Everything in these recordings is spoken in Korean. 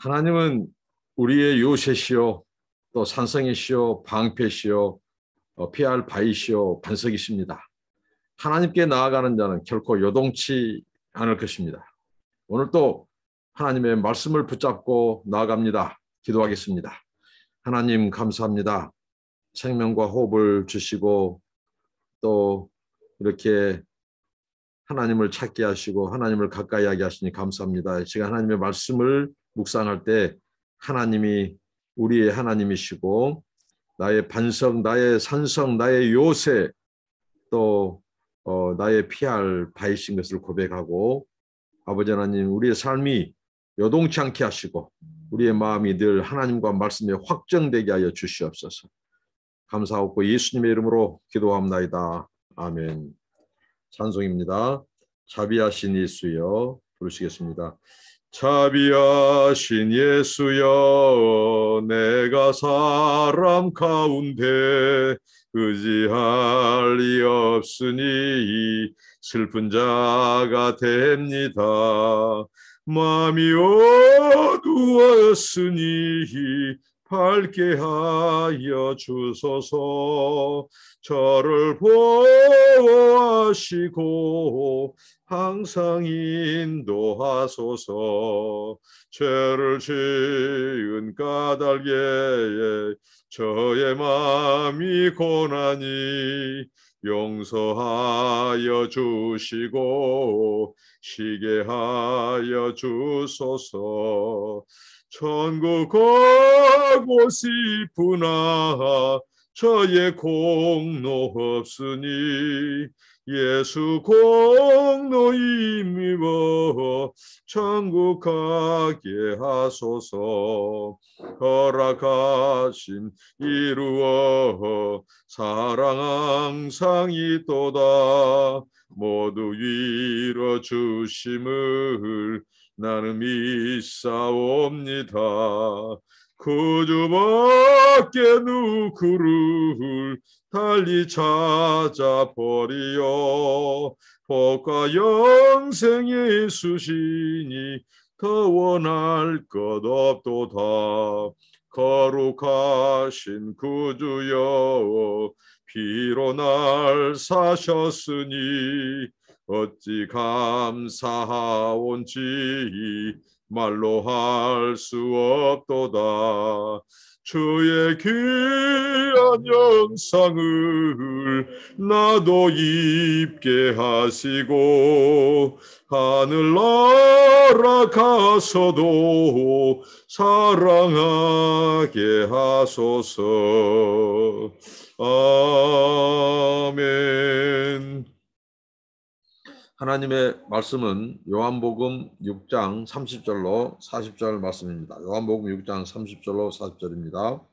하나님은 우리의 요새시요, 또 산성이시요, 방패시요, 피할 바위시요, 반석이십니다. 하나님께 나아가는 자는 결코 요동치 않을 것입니다. 오늘 또 하나님의 말씀을 붙잡고 나아갑니다. 기도하겠습니다. 하나님 감사합니다. 생명과 호흡을 주시고 또 이렇게 하나님을 찾게 하시고 하나님을 가까이 하게 하시니 감사합니다. 제가 하나님의 말씀을 묵상할 때 하나님이 우리의 하나님이시고 나의 반석, 나의 산성, 나의 요새 또 나의 피할 바위신 것을 고백하고 아버지 하나님 우리의 삶이 요동치 않게 하시고 우리의 마음이 늘 하나님과 말씀에 확정되게 하여 주시옵소서. 감사하고 예수님의 이름으로 기도합나이다. 아멘. 찬송입니다. 자비하신 예수여 부르시겠습니다. 자비하신 예수여 내가 사람 가운데 의지할 리 없으니 슬픈 자가 됩니다. 마음이 어두웠으니 밝게 하여 주소서. 저를 보호하시고 항상 인도하소서. 죄를 지은 까닭에 저의 마음이 고나니 용서하여 주시고 쉬게 하여 주소서. 천국 가고 싶으나 저의 공로 없으니 예수 공로 힘입어 천국 가게 하소서. 허락하신 이루어 사랑 항상 있도다. 모두 이뤄 주심을 나는 믿사옵니다. 그주밖에 누구를 달리 찾아버리요. 복과 영생 예수시니 더 원할 것 없도다. 거룩하신 구주여 피로 날 사셨으니 어찌 감사하온지 말로 할 수 없도다. 주의 귀한 영상을 나도 입게 하시고 하늘 날아가서도 사랑하게 하소서. 아멘. 하나님의 말씀은 요한복음 6장 30절로 40절 말씀입니다. 요한복음 6장 30절로 40절입니다.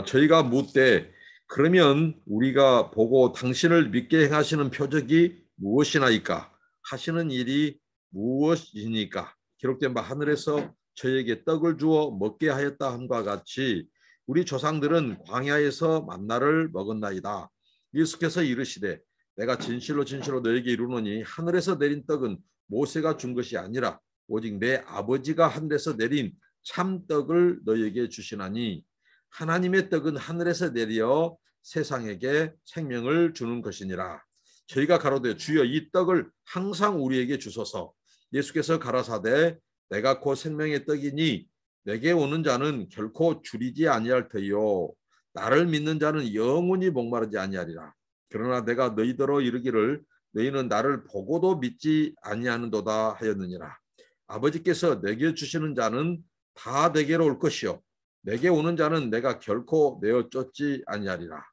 저희가 묻되 그러면 우리가 보고 당신을 믿게 행하시는 표적이 무엇이나이까? 하시는 일이 무엇이니까? 기록된 바 하늘에서 저에게 떡을 주어 먹게 하였다 함과 같이 우리 조상들은 광야에서 만나를 먹었나이다. 예수께서 이르시되 내가 진실로 진실로 너에게 이르노니 하늘에서 내린 떡은 모세가 준 것이 아니라 오직 내 아버지가 하늘에서 내린 참떡을 너에게 주시나니 하나님의 떡은 하늘에서 내려 세상에게 생명을 주는 것이니라. 저희가 가로되 주여 이 떡을 항상 우리에게 주소서. 예수께서 가라사대 내가 곧 생명의 떡이니 내게 오는 자는 결코 줄이지 아니할 터이요 나를 믿는 자는 영원히 목마르지 아니하리라. 그러나 내가 너희더러 이르기를 너희는 나를 보고도 믿지 아니하는도다 하였느니라. 아버지께서 내게 주시는 자는 다 내게로 올 것이요 내게 오는 자는 내가 결코 내어 쫓지 아니하리라.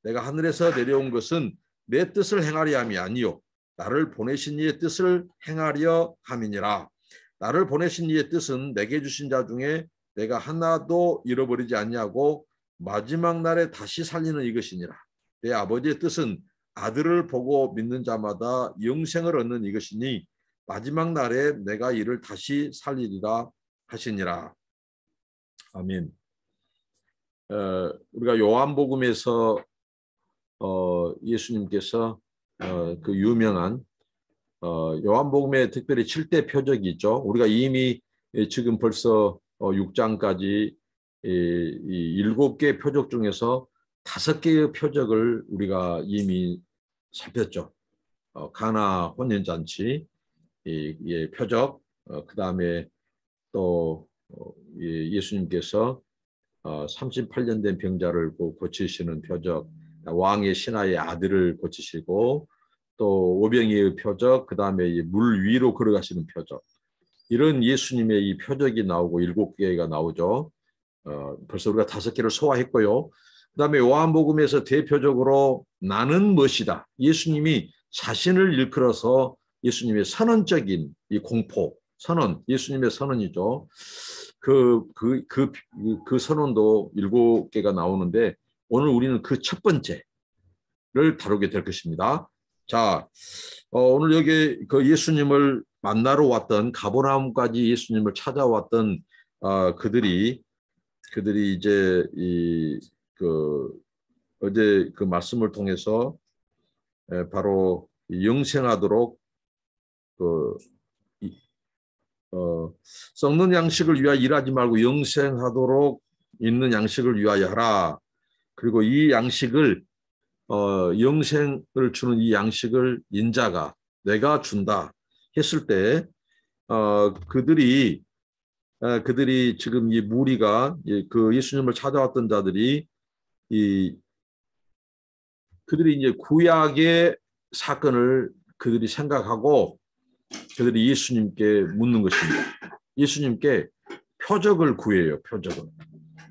내가 하늘에서 내려온 것은 내 뜻을 행하려 함이 아니요 나를 보내신 이의 뜻을 행하려 함이니라. 나를 보내신 이의 뜻은 내게 주신 자 중에 내가 하나도 잃어버리지 아니하고 마지막 날에 다시 살리는 이것이니라. 내 아버지의 뜻은 아들을 보고 믿는 자마다 영생을 얻는 이것이니 마지막 날에 내가 이를 다시 살리리라 하시니라. 아멘. 우리가 요한복음에서 예수님께서 그 유명한 요한복음에 특별히 7대 표적이 있죠. 우리가 이미 지금 벌써 6장까지 이 7개 표적 중에서 5개의 표적을 우리가 이미 살폈죠. 가나 혼연잔치 의 표적, 그 다음에 또 예수님께서 38년 된 병자를 고치시는 표적, 왕의 신하의 아들을 고치시고 또 오병이의 표적, 그 다음에 물 위로 걸어가시는 표적, 이런 예수님의 이 표적이 나오고 7개가 나오죠. 벌써 우리가 5개를 소화했고요. 그 다음에 요한복음에서 대표적으로 나는 무엇이다. 예수님이 자신을 일컬어서 예수님의 선언적인 이 공포, 선언, 예수님의 선언이죠. 그 선언도 7개가 나오는데 오늘 우리는 그 첫 번째를 다루게 될 것입니다. 자, 오늘 여기 그 예수님을 만나러 왔던 가버나움까지 예수님을 찾아왔던 그들이 이제 어제 그 말씀을 통해서 바로 영생하도록 썩는 양식을 위하여 일하지 말고 영생하도록 있는 양식을 위하여 하라. 그리고 이 양식을 영생을 주는 이 양식을 인자가 내가 준다 했을 때 그들이 지금 이 무리가 그 예수님을 찾아왔던 자들이 그들이 이제 구약의 사건을 그들이 생각하고 그들이 예수님께 묻는 것입니다. 예수님께 표적을 구해요. 표적을.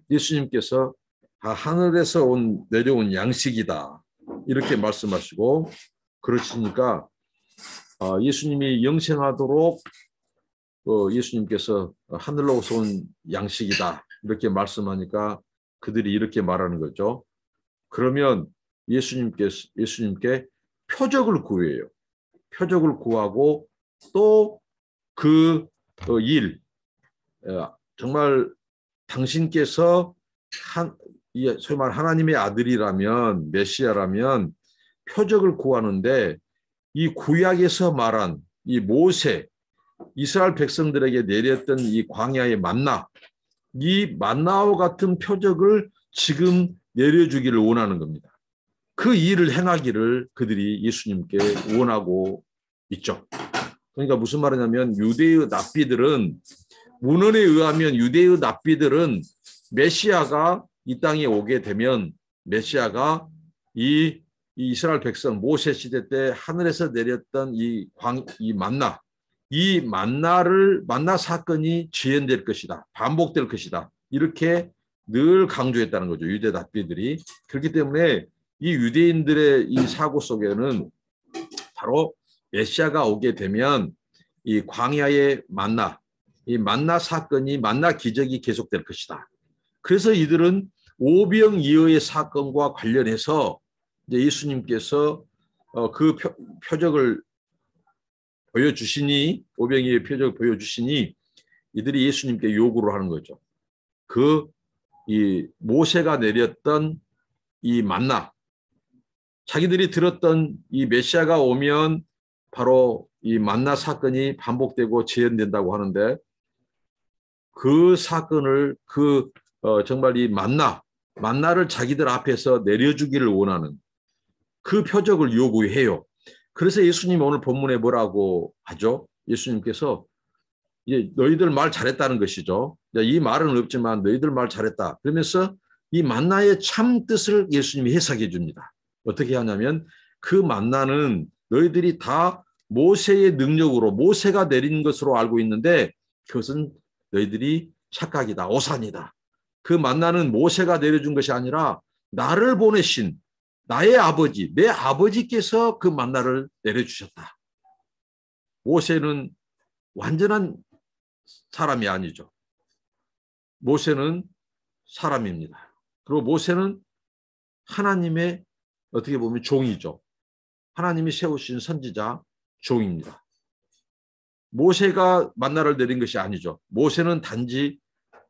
예수님께서 하늘에서 내려온 양식이다 이렇게 말씀하시고 그러시니까 예수님이 영생하도록 예수님께서 하늘로서 온 양식이다 이렇게 말씀하니까 그들이 이렇게 말하는 거죠. 그러면 예수님께 표적을 구해요. 표적을 구하고 또 그 일, 정말 당신께서 소위 말 하나님의 아들이라면 메시아라면 표적을 구하는데 이 구약에서 말한 이 모세 이스라엘 백성들에게 내렸던 이 광야의 만나, 이 만나와 같은 표적을 지금 내려주기를 원하는 겁니다. 그 일을 행하기를 그들이 예수님께 원하고 있죠. 그러니까 무슨 말이냐면 유대의 납비들은 문헌에 의하면 유대의 납비들은 메시아가 이 땅에 오게 되면 메시아가 이 이스라엘 백성 모세 시대 때 하늘에서 내렸던 이 만나, 이 만나 사건이 지연될 것이다. 반복될 것이다. 이렇게 늘 강조했다는 거죠. 유대 납비들이. 그렇기 때문에 이 유대인들의 이 사고 속에는 바로 메시아가 오게 되면 이 광야의 만나, 이 만나 사건이 만나 기적이 계속될 것이다. 그래서 이들은 오병이어의 사건과 관련해서 이제 예수님께서 그 표적을 보여주시니 오병이어의 표적을 보여주시니 이들이 예수님께 요구를 하는 거죠. 이 모세가 내렸던 이 만나, 자기들이 들었던 이 메시아가 오면 바로 이 만나 사건이 반복되고 재현된다고 하는데 그 사건을 정말 이 만나를 자기들 앞에서 내려주기를 원하는 그 표적을 요구해요. 그래서 예수님이 오늘 본문에 뭐라고 하죠? 예수님께서 이제 너희들 말 잘했다는 것이죠. 이 말은 없지만 너희들 말 잘했다. 그러면서 이 만나의 참 뜻을 예수님이 해석해 줍니다. 어떻게 하냐면 그 만나는 너희들이 다 모세의 능력으로 모세가 내린 것으로 알고 있는데 그것은 너희들이 착각이다. 오산이다. 그 만나는 모세가 내려준 것이 아니라 나를 보내신 나의 아버지, 내 아버지께서 그 만나를 내려주셨다. 모세는 완전한 사람이 아니죠. 모세는 사람입니다. 그리고 모세는 하나님의 어떻게 보면 종이죠. 하나님이 세우신 선지자 종입니다. 모세가 만나를 내린 것이 아니죠. 모세는 단지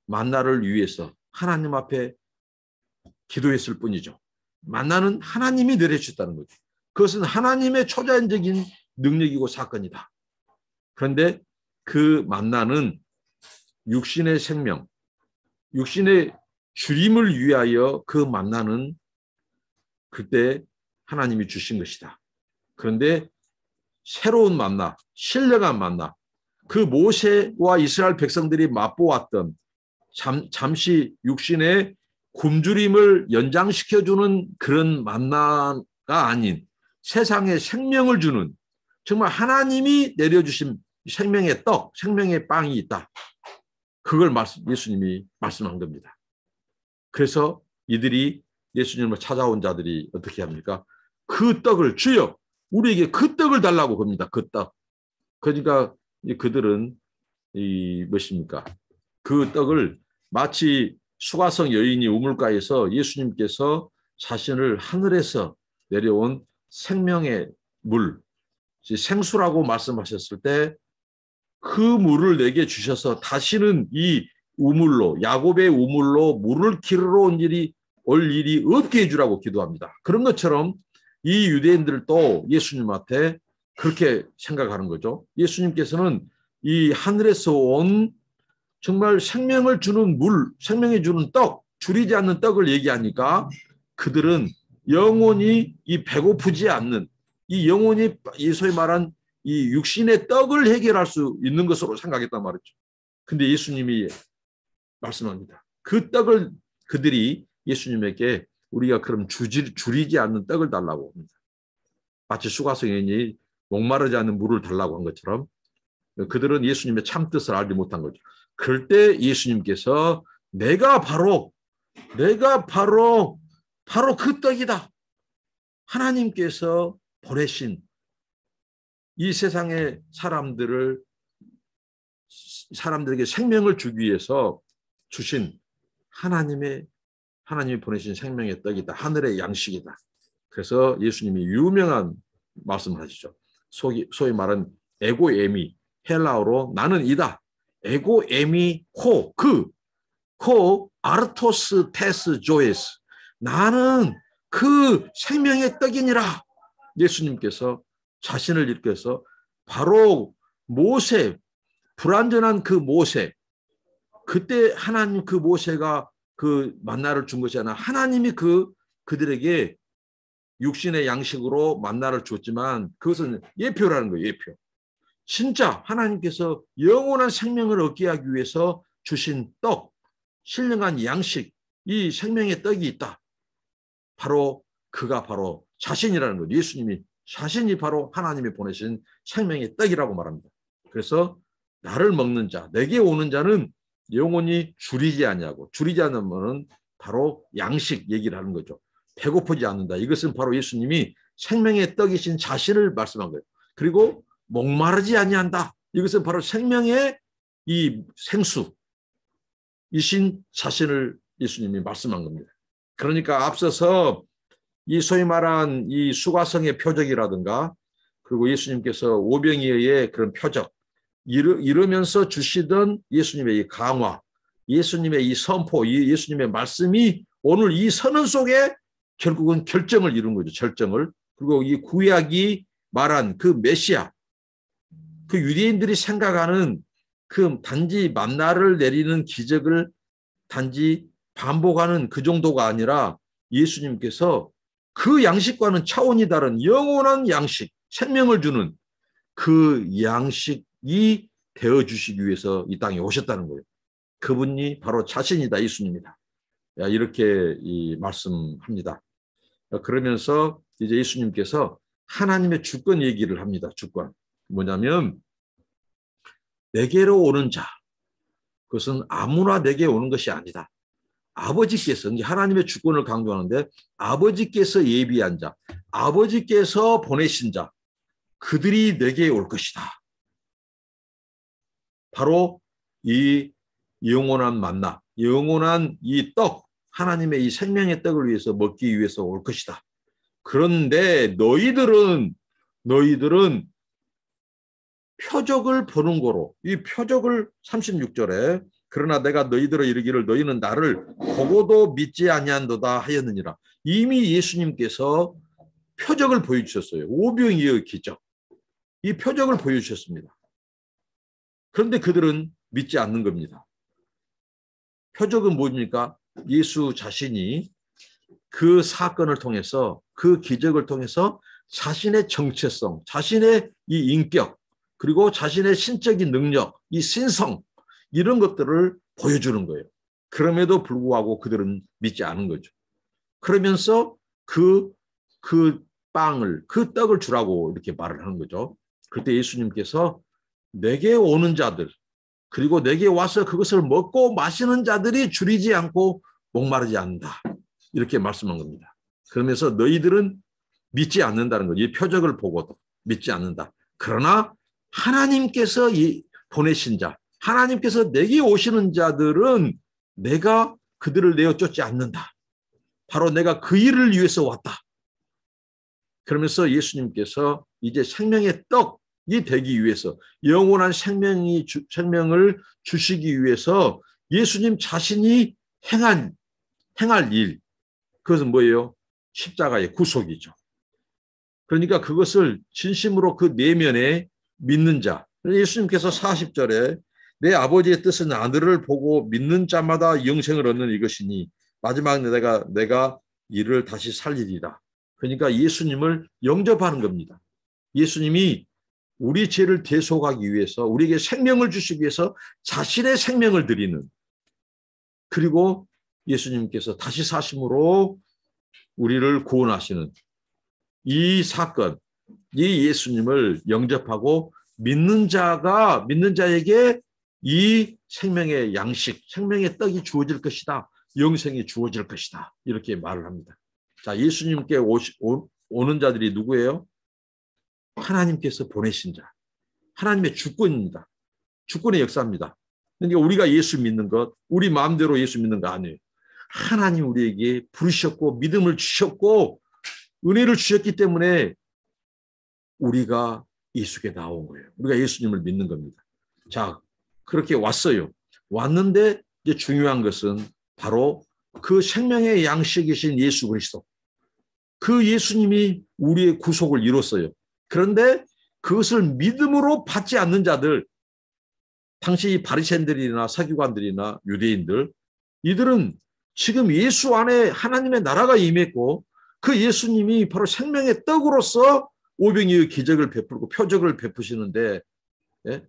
만나를 위해서 하나님 앞에 기도했을 뿐이죠. 만나는 하나님이 내려주셨다는 거죠. 그것은 하나님의 초자연적인 능력이고 사건이다. 그런데 그 만나는 육신의 생명, 육신의 주림을 위하여 그 만나는 그때 하나님이 주신 것이다. 그런데 새로운 만나, 신령한 만나, 그 모세와 이스라엘 백성들이 맛보았던 잠시 육신의 굶주림을 연장시켜주는 그런 만나가 아닌 세상에 생명을 주는 정말 하나님이 내려주신 생명의 떡, 생명의 빵이 있다. 그걸 예수님이 말씀한 겁니다. 그래서 이들이 예수님을 찾아온 자들이 어떻게 합니까? 그 떡을 주여 우리에게 그 떡을 달라고 합니다. 그 떡. 그러니까 그들은 무엇입니까? 그 떡을 마치 수가성 여인이 우물가에서 예수님께서 자신을 하늘에서 내려온 생명의 물, 생수라고 말씀하셨을 때 그 물을 내게 주셔서 다시는 이 우물로, 야곱의 우물로 물을 기르러 올 일이 없게 해주라고 기도합니다. 그런 것처럼 이 유대인들도 예수님한테 그렇게 생각하는 거죠. 예수님께서는 이 하늘에서 온 정말 생명을 주는 물, 생명이 주는 떡, 줄이지 않는 떡을 얘기하니까 그들은 영원히 이 배고프지 않는 이 영혼이 소위 말한 이 육신의 떡을 해결할 수 있는 것으로 생각했단 말이죠. 근데 예수님이 말씀합니다. 그 떡을 그들이 예수님에게 우리가 그럼 줄이지 않는 떡을 달라고 합니다. 마치 수가성인이 목마르지 않는 물을 달라고 한 것처럼 그들은 예수님의 참 뜻을 알지 못한 거죠. 그럴 때 예수님께서 내가 바로 그 떡이다. 하나님께서 보내신 이 세상의 사람들에게 생명을 주기 위해서 주신 하나님이 보내신 생명의 떡이다. 하늘의 양식이다. 그래서 예수님이 유명한 말씀을 하시죠. 소위 말한 에고에미, 헬라어로 나는 이다. 에고에미 호 아르토스 테스 조에스. 나는 그 생명의 떡이니라. 예수님께서 자신을 일깨서 바로 모세, 불완전한 그 모세, 그때 하나님 그 모세가 그 만나를 준 것이 아니라 하나님이 그들에게 육신의 양식으로 만나를 줬지만 그것은 예표라는 거예요. 예표. 진짜 하나님께서 영원한 생명을 얻게 하기 위해서 주신 떡, 신령한 양식, 이 생명의 떡이 있다. 그가 바로 자신이라는 거예요. 예수님이 자신이 바로 하나님이 보내신 생명의 떡이라고 말합니다. 그래서 나를 먹는 자, 내게 오는 자는 영원히 줄이지 않냐고. 줄이지 않으면 바로 양식 얘기를 하는 거죠. 배고프지 않는다. 이것은 바로 예수님이 생명의 떡이신 자신을 말씀한 거예요. 그리고 목마르지 아니한다. 이것은 바로 생명의 이 생수이신 자신을 예수님이 말씀한 겁니다. 그러니까 앞서서 이 소위 말한 이 수가성의 표적이라든가 그리고 예수님께서 오병이어의 그런 표적 이러면서 주시던 예수님의 이 강화, 예수님의 이 선포, 예수님의 말씀이 오늘 이 선언 속에 결국은 결정을 이룬 거죠. 결정을. 그리고 이 구약이 말한 그 메시아, 그 유대인들이 생각하는 그 단지 만나를 내리는 기적을 단지 반복하는 그 정도가 아니라 예수님께서 그 양식과는 차원이 다른 영원한 양식, 생명을 주는 그 양식이 되어주시기 위해서 이 땅에 오셨다는 거예요. 그분이 바로 자신이다, 예수님이다. 이렇게 말씀합니다. 그러면서 이제 예수님께서 하나님의 주권 얘기를 합니다. 주권. 뭐냐면 내게로 오는 자, 그것은 아무나 내게 오는 것이 아니다. 아버지께서, 하나님의 주권을 강조하는데 아버지께서 예비한 자, 아버지께서 보내신 자, 그들이 내게 올 것이다. 바로 이 영원한 만나, 영원한 이 떡, 하나님의 이 생명의 떡을 위해서 먹기 위해서 올 것이다. 그런데 너희들은 표적을 보는 거로, 이 표적을 36절에 그러나 내가 너희들을 이르기를 너희는 나를 보고도 믿지 아니한도다 하였느니라. 이미 예수님께서 표적을 보여주셨어요. 오병이어 기적. 이 표적을 보여주셨습니다. 그런데 그들은 믿지 않는 겁니다. 표적은 뭡니까? 예수 자신이 그 사건을 통해서, 그 기적을 통해서 자신의 정체성, 자신의 이 인격, 그리고 자신의 신적인 능력, 이 신성, 이런 것들을 보여주는 거예요. 그럼에도 불구하고 그들은 믿지 않은 거죠. 그러면서 그 빵을, 그 떡을 주라고 이렇게 말을 하는 거죠. 그때 예수님께서 내게 오는 자들, 그리고 내게 와서 그것을 먹고 마시는 자들이 줄이지 않고 목마르지 않는다. 이렇게 말씀한 겁니다. 그러면서 너희들은 믿지 않는다는 거죠. 이 표적을 보고도 믿지 않는다. 그러나 하나님께서 보내신 자, 하나님께서 내게 오시는 자들은 내가 그들을 내어 쫓지 않는다. 바로 내가 그 일을 위해서 왔다. 그러면서 예수님께서 이제 생명의 떡이 되기 위해서, 영원한 생명을 주시기 위해서 예수님 자신이 행할 일, 그것은 뭐예요? 십자가의 구속이죠. 그러니까 그것을 진심으로 그 내면에 믿는 자, 예수님께서 40절에 내 아버지의 뜻은 아들을 보고 믿는 자마다 영생을 얻는 이것이니 마지막 내가 이를 다시 살리리라. 그러니까 예수님을 영접하는 겁니다. 예수님이 우리 죄를 대속하기 위해서, 우리에게 생명을 주시기 위해서 자신의 생명을 드리는, 그리고 예수님께서 다시 사심으로 우리를 구원하시는 이 사건, 이 예수님을 영접하고 믿는 자에게 이 생명의 양식, 생명의 떡이 주어질 것이다. 영생이 주어질 것이다. 이렇게 말을 합니다. 자, 예수님께 오는 자들이 누구예요? 하나님께서 보내신 자. 하나님의 주권입니다. 주권의 역사입니다. 그러니까 우리가 예수 믿는 것, 우리 마음대로 예수 믿는 거 아니에요. 하나님 우리에게 부르셨고 믿음을 주셨고 은혜를 주셨기 때문에 우리가 예수께 나온 거예요. 우리가 예수님을 믿는 겁니다. 자, 그렇게 왔어요. 왔는데 이제 중요한 것은 바로 그 생명의 양식이신 예수 그리스도. 그 예수님이 우리의 구속을 이뤘어요. 그런데 그것을 믿음으로 받지 않는 자들, 당시 바리새인들이나 서기관들이나 유대인들, 이들은 지금 예수 안에 하나님의 나라가 임했고 그 예수님이 바로 생명의 떡으로서 오병이의 기적을 베풀고 표적을 베푸시는데, 예?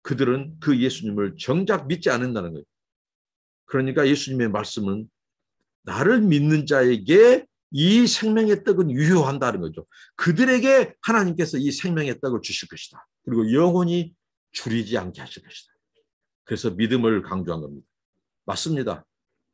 그들은 그 예수님을 정작 믿지 않는다는 거예요. 그러니까 예수님의 말씀은 나를 믿는 자에게 이 생명의 떡은 유효한다는 거죠. 그들에게 하나님께서 이 생명의 떡을 주실 것이다. 그리고 영원히 줄이지 않게 하실 것이다. 그래서 믿음을 강조한 겁니다. 맞습니다.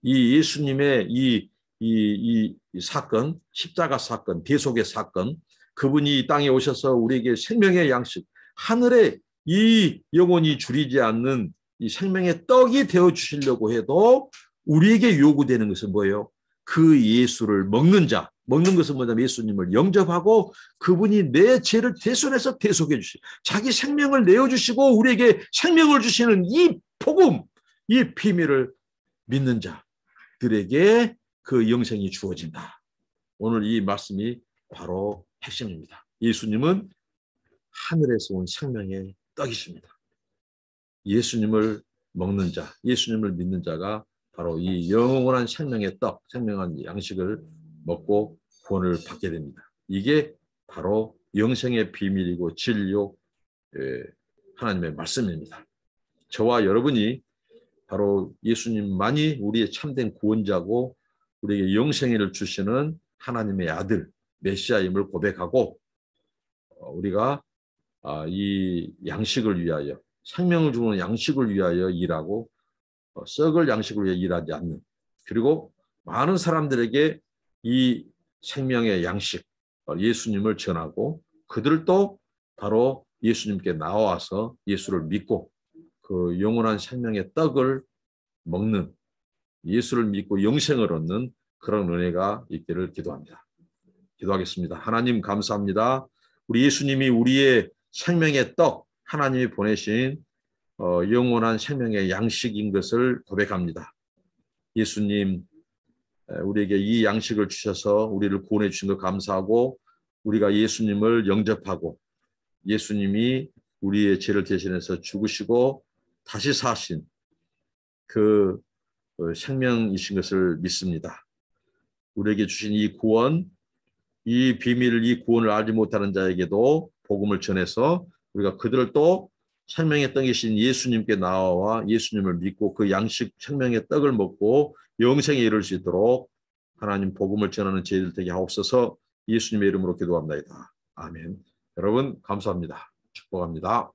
이 예수님의 이 사건, 십자가 사건, 대속의 사건, 그분이 이 땅에 오셔서 우리에게 생명의 양식, 하늘에 이 영원히 줄이지 않는 이 생명의 떡이 되어 주시려고 해도 우리에게 요구되는 것은 뭐예요? 그 예수를 먹는 자, 먹는 것은 뭐냐면 예수님을 영접하고 그분이 내 죄를 대손해서 대속해 주시, 자기 생명을 내어주시고 우리에게 생명을 주시는 이 복음, 이 비밀을 믿는 자들에게 그 영생이 주어진다. 오늘 이 말씀이 바로 핵심입니다. 예수님은 하늘에서 온 생명의 떡이십니다. 예수님을 먹는 자, 예수님을 믿는 자가 바로 이 영원한 생명의 떡, 생명한 양식을 먹고 구원을 받게 됩니다. 이게 바로 영생의 비밀이고 진리요 하나님의 말씀입니다. 저와 여러분이 바로 예수님만이 우리의 참된 구원자고 우리에게 영생을 주시는 하나님의 아들, 메시아임을 고백하고 우리가 이 양식을 위하여, 생명을 주는 양식을 위하여 일하고 썩을 양식을 위해 일하지 않는, 그리고 많은 사람들에게 이 생명의 양식, 예수님을 전하고 그들도 바로 예수님께 나와서 예수를 믿고 그 영원한 생명의 떡을 먹는, 예수를 믿고 영생을 얻는 그런 은혜가 있기를 기도합니다. 기도하겠습니다. 하나님 감사합니다. 우리 예수님이 우리의 생명의 떡, 하나님이 보내신 영원한 생명의 양식인 것을 고백합니다. 예수님, 우리에게 이 양식을 주셔서 우리를 구원해 주신 것 감사하고 우리가 예수님을 영접하고 예수님이 우리의 죄를 대신해서 죽으시고 다시 사신 그 생명이신 것을 믿습니다. 우리에게 주신 이 구원, 이 비밀을, 이 구원을 알지 못하는 자에게도 복음을 전해서 우리가 그들을 또 생명의 떡이신 예수님께 나와 예수님을 믿고 그 양식 생명의 떡을 먹고 영생에 이를 수 있도록 하나님 복음을 전하는 저희들 되게 하옵소서. 예수님의 이름으로 기도합니다. 아멘. 여러분 감사합니다. 축복합니다.